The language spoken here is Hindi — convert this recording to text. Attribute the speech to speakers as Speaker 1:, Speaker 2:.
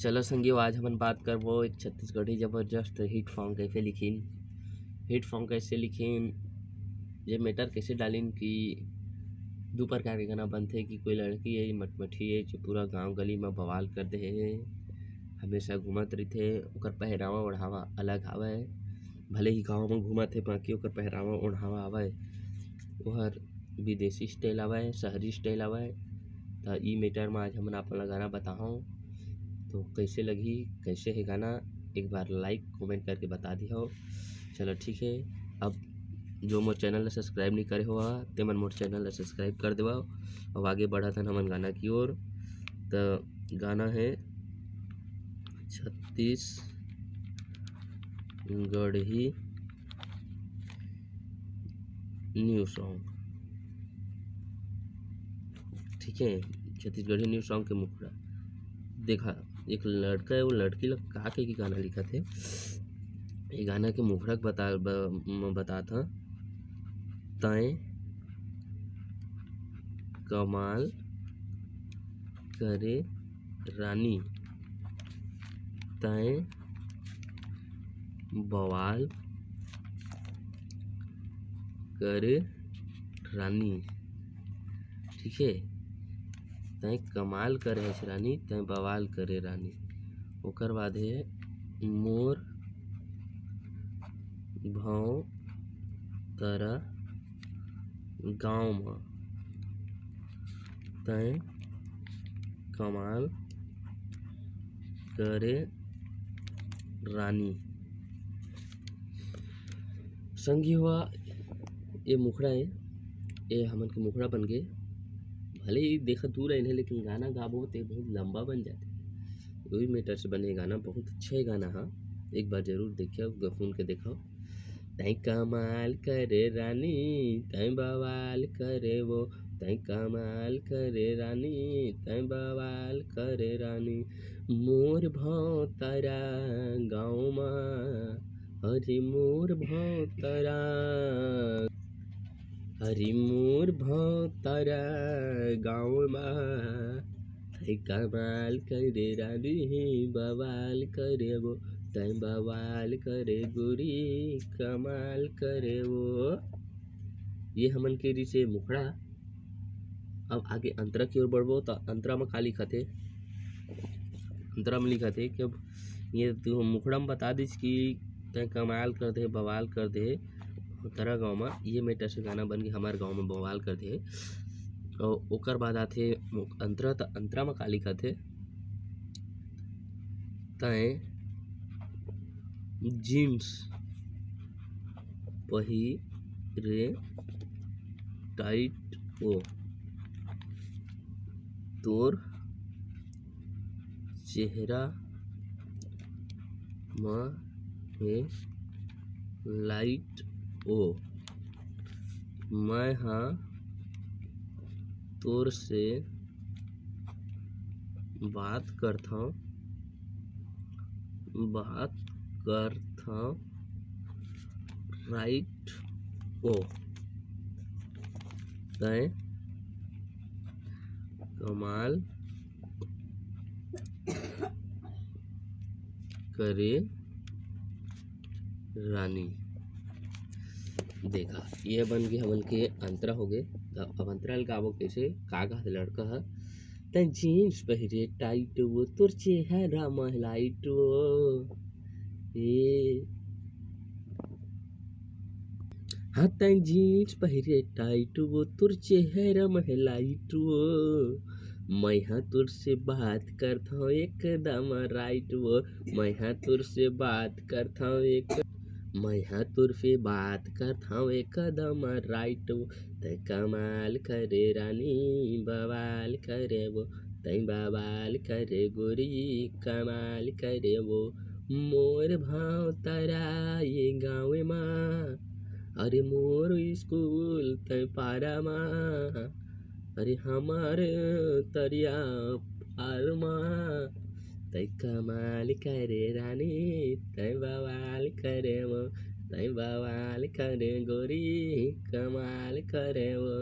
Speaker 1: चलो संगियो, आज हमन बात करबो एक छत्तीसगढ़ी जबरदस्त हिट सॉन्ग कैसे लिखिन। हिट सॉन्ग कैसे लिखिन, ये मैटर कैसे डालिन कि दो प्रकार के गाना बनथे कि कोई लड़की है मटमठी है जो पूरा गांव गली में बवाल कर दे है, हमेशा घूमत रहिथे। ओकर पहरावा ओढ़ावा अलग हावय, भले ही गांव में घूमत है बाकी ओकर पहरावा ओढ़ावा हावय ओहर विदेशी स्टाइल हावय, शहरी स्टाइल हावय। तो ई मैटर में आज हमन आपन ला गाना बताहूँ, तो कैसे लगी कैसे है गाना एक बार लाइक कमेंट करके बता दी हो। चलो ठीक है, अब जो मोर चैनल ला सब्सक्राइब नहीं करे हो ते मन मोर चैनल ला सब्सक्राइब कर देवा। अब आगे बढ़त हन हमन गाना की ओर। तो गाना है छत्तीसगढ़ी न्यू सॉन्ग। ठीक है, छत्तीसगढ़ी न्यू सॉन्ग के मुखड़ा देखा। एक लड़का है, वो लड़की लोग का के गाना लिखा थे। ये गाना के मुखड़ा बता था, तय कमाल करे रानी, तय बवाल करे रानी। ठीक है, तय कमाल करे रानी, तय बवाल करे रानी। ओकर बाद है मोर भाव तरा गाँव में, तय कमाल करे रानी। संगी हुआ ये मुखड़ा है, ये हमन के मुखड़ा बन गए। भले ही देखा दूर है लेकिन गाना गाबो तो बहुत लंबा बन जाते। वही मैटर से बने गाना, बहुत अच्छा है गाना। हाँ, एक बार जरूर देखियो, सुन के देखो। तय कमाल करे रानी, तय बवाल करे वो, तय कमाल करे रानी, तय बवाल करे रानी। मोर भाव तारा गाँव माँ, हरि मोर भाव तारा, हरि मोर भाव तारा गाँव माँ, तय कमाल करे रानी, बवाल करे वो, तय बवाल करे गोरी, कमाल करे वो। ये हमन के रिसे मुखड़ा। अब आगे अंतरा की ओर बढ़बो तो अंतरा में का लिखा थे। अंतरा में लिखा थे कि अब ये तो मुखड़ा में बता दीस कि तय कमाल कर दे बवाल कर दे तेरा गाँव में। ये मैटर से गाना बन गया, हमारे गाँव में बवाल कर दे। और ओकर बाद आथे अंतरा, तो अंतरा में का लिखा थे, तय जीन्स पहिरे टाइट ओ, तोर चेहरा में है लाइट ओ, मैं हाँ तोर से बात करथा राइट ओ, तय कमाल करे रानी। देखा, ये बन गए हमन के अंतरा हो गए। अब अंतरा गाबो कैसे, कागा लड़का है, तय जीन्स पहिरे टाइट वो, तोर चेहरा में लाइट वो, ए हाँ तय जीन्स पहिरे टाइट वो, तोर चेहरा में लाइट वो, मैं हाँ तुर से बात करता हूँ एकदम राइट वो, मैं हाँ तुर से बात करता हूँ मैं हाँ तुर से बात करता हूँ एकदम राइट वो, तय कमाल करे रानी, बवाल करे वो, तय बवाल करे गोरी, कमाल करे वो। मोर भाव तारा ये गाँव माँ, अरे मोर स्कूल तय पारा माँ, अरे हमार तरिया पार माँ, तय कमाल करे रानी, तय बवाल करे वो, तय बवाल करे गोरी, कमाल करे वो।